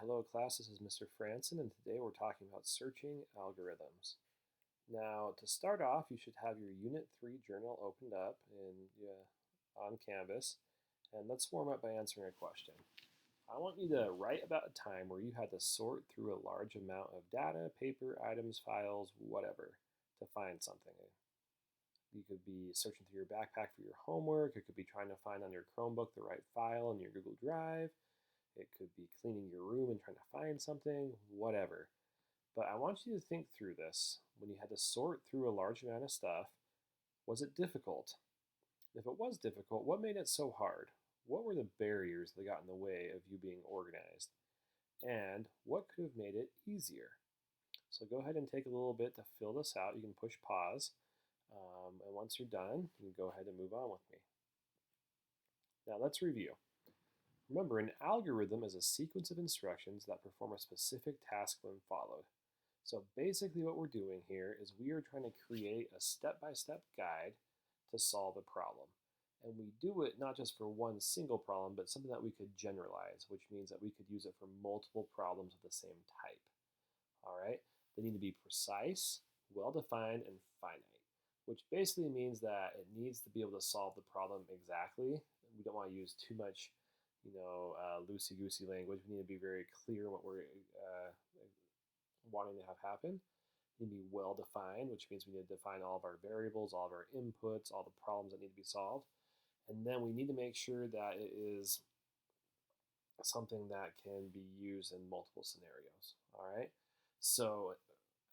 hello class, this is Mr. Franson, and today we're talking about searching algorithms. Now, to start off, you should have your Unit 3 journal opened up on Canvas, and let's warm up by answering a question. I want you to write about a time where you had to sort through a large amount of data, paper, items, files, whatever, to find something. You could be searching through your backpack for your homework, it could be trying to find on your Chromebook the right file in your Google Drive, it could be cleaning your room and trying to find something, whatever. But I want you to think through this. When you had to sort through a large amount of stuff, was it difficult? If it was difficult, what made it so hard? What were the barriers that got in the way of you being organized? And what could have made it easier? So go ahead and take a little bit to fill this out. You can push pause. And once you're done, you can go ahead and move on with me. Now let's review. Remember, an algorithm is a sequence of instructions that perform a specific task when followed. So basically what we're doing here is we are trying to create a step-by-step guide to solve a problem. And we do it not just for one single problem, but something that we could generalize, which means that we could use it for multiple problems of the same type. All right? They need to be precise, well-defined, and finite, which basically means that it needs to be able to solve the problem exactly. We don't want to use too much loosey-goosey language. We need to be very clear what we're wanting to have happen. We need to be well-defined, which means we need to define all of our variables, all of our inputs, all the problems that need to be solved. And then we need to make sure that it is something that can be used in multiple scenarios. All right. So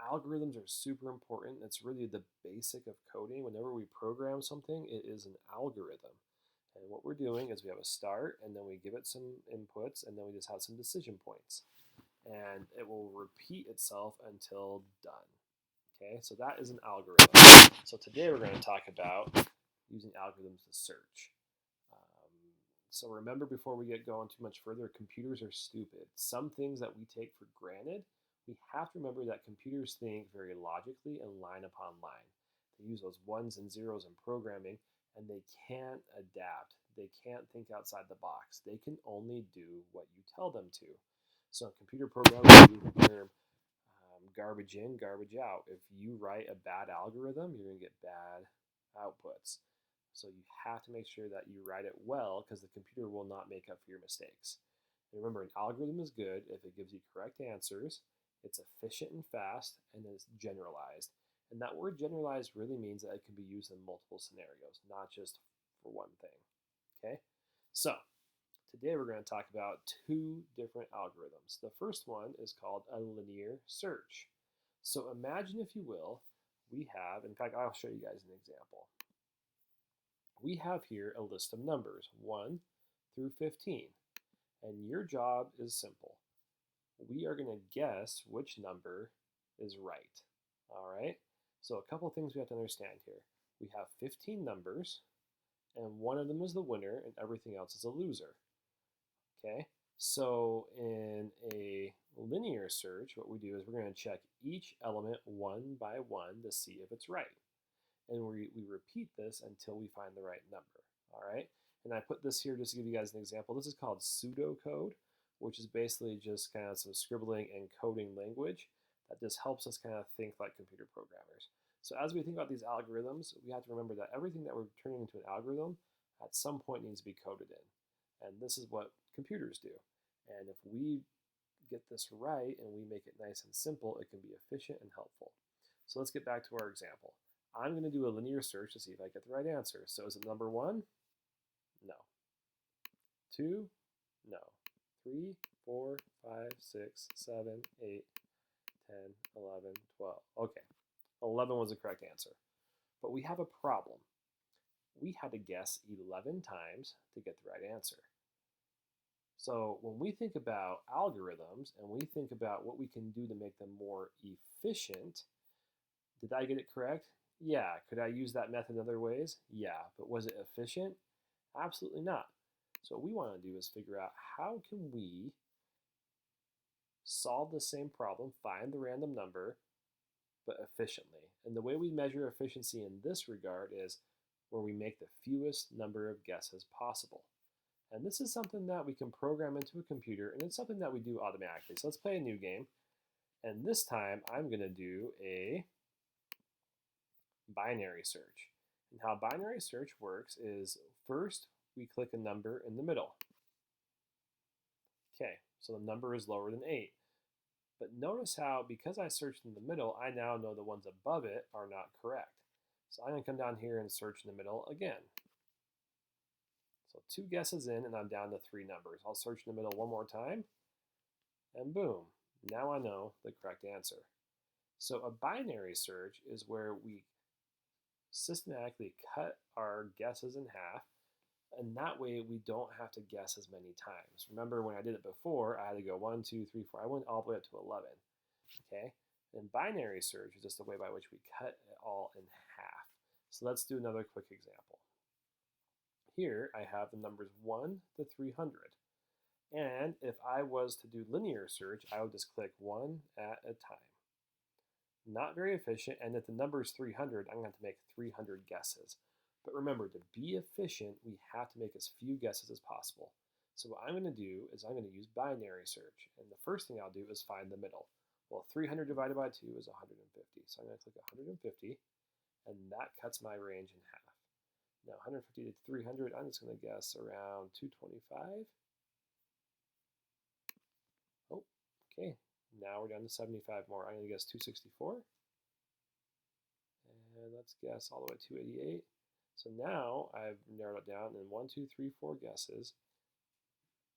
algorithms are super important. It's really the basic of coding. Whenever we program something, it is an algorithm. And what we're doing is we have a start, and then we give it some inputs, and then we just have some decision points. And it will repeat itself until done. Okay, so that is an algorithm. So today we're going to talk about using algorithms to search. So remember, before we get going too much further, computers are stupid. Some things that we take for granted, we have to remember that computers think very logically and line upon line. They use those ones and zeros in programming, and they can't adapt. They can't think outside the box. They can only do what you tell them to. So in computer programming, we use the term garbage in, garbage out. If you write a bad algorithm, you're going to get bad outputs. So you have to make sure that you write it well, because the computer will not make up for your mistakes. And remember, an algorithm is good if it gives you correct answers, it's efficient and fast, and is generalized. And that word generalized really means that it can be used in multiple scenarios, not just for one thing. Okay? So, today we're going to talk about two different algorithms. The first one is called a linear search. So imagine, if you will, we have, in fact, I'll show you guys an example. We have here a list of numbers, 1 through 15. And your job is simple. We are going to guess which number is right. All right? So a couple things we have to understand here. We have 15 numbers, and one of them is the winner, and everything else is a loser. Okay? So in a linear search, what we do is we're going to check each element one by one to see if it's right. And we repeat this until we find the right number. All right? And I put this here just to give you guys an example. This is called pseudocode, which is basically just kind of some scribbling and coding language that just helps us kind of think like computer programmers. So as we think about these algorithms, we have to remember that everything that we're turning into an algorithm at some point needs to be coded in. And this is what computers do. And if we get this right and we make it nice and simple, it can be efficient and helpful. So let's get back to our example. I'm going to do a linear search to see if I get the right answer. So is it number 1? No. 2? No. 3, 4, 5, 6, 7, 8, 10, 11, 12. Okay, 11 was the correct answer. But we have a problem. We had to guess 11 times to get the right answer. So when we think about algorithms and we think about what we can do to make them more efficient, did I get it correct? Yeah. Could I use that method in other ways? Yeah. But was it efficient? Absolutely not. So what we want to do is figure out how can we solve the same problem, find the random number, but efficiently. And the way we measure efficiency in this regard is where we make the fewest number of guesses possible. And this is something that we can program into a computer, and it's something that we do automatically. So let's play a new game. And this time, I'm going to do a binary search. And how binary search works is first, we click a number in the middle. Okay, so the number is lower than 8. But notice how, because I searched in the middle, I now know the ones above it are not correct. So I'm going to come down here and search in the middle again. So 2 guesses in, and I'm down to 3 numbers. I'll search in the middle one more time, and boom, now I know the correct answer. So a binary search is where we systematically cut our guesses in half, and that way we don't have to guess as many times. Remember when I did it before, I had to go 1, 2, 3, 4. I went all the way up to 11. Okay? And binary search is just the way by which we cut it all in half. So let's do another quick example. Here I have the numbers 1 to 300. And if I was to do linear search, I would just click 1 at a time. Not very efficient, and if the number is 300, I'm going to have to make 300 guesses. But remember, to be efficient, we have to make as few guesses as possible. So what I'm going to do is I'm going to use binary search. And the first thing I'll do is find the middle. Well, 300 divided by 2 is 150. So I'm going to click 150, and that cuts my range in half. Now 150 to 300, I'm just going to guess around 225. Oh, okay. Now we're down to 75 more. I'm going to guess 264. And let's guess all the way to 288. So now I've narrowed it down in 1, 2, 3, 4 guesses.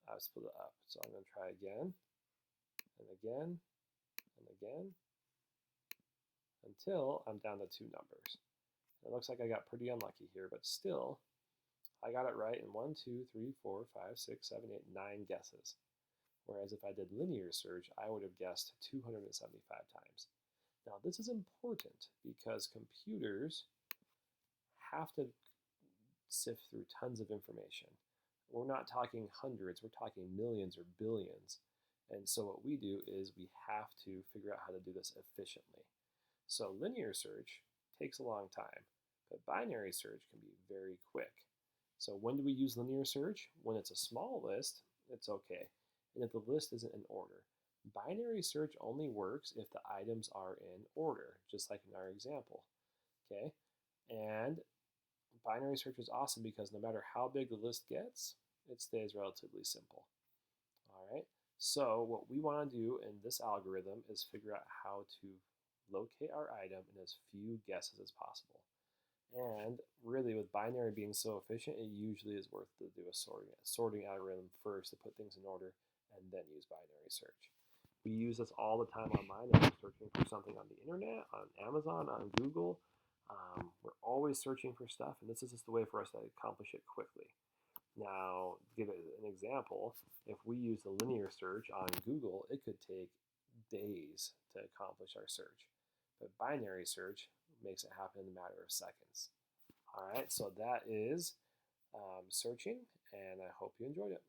I've split it up. So I'm going to try again, and again, and again, until I'm down to 2 numbers. It looks like I got pretty unlucky here, but still, I got it right in 1, 2, 3, 4, 5, 6, 7, 8, 9 guesses. Whereas if I did linear search, I would have guessed 275 times. Now this is important because computers have to sift through tons of information. We're not talking hundreds, we're talking millions or billions. And so what we do is we have to figure out how to do this efficiently. So linear search takes a long time, but binary search can be very quick. So when do we use linear search? When it's a small list, it's okay. And if the list isn't in order. Binary search only works if the items are in order, just like in our example. Okay? And binary search is awesome because no matter how big the list gets, it stays relatively simple. All right? So what we want to do in this algorithm is figure out how to locate our item in as few guesses as possible. And really, with binary being so efficient, it usually is worth to do a sorting algorithm first to put things in order, and then use binary search. We use this all the time online if we're searching for something on the internet, on Amazon, on Google. We're always searching for stuff, and this is just the way for us to accomplish it quickly. Now, to give it an example, if we use the linear search on Google, it could take days to accomplish our search. But binary search makes it happen in a matter of seconds. All right, so that is searching, and I hope you enjoyed it.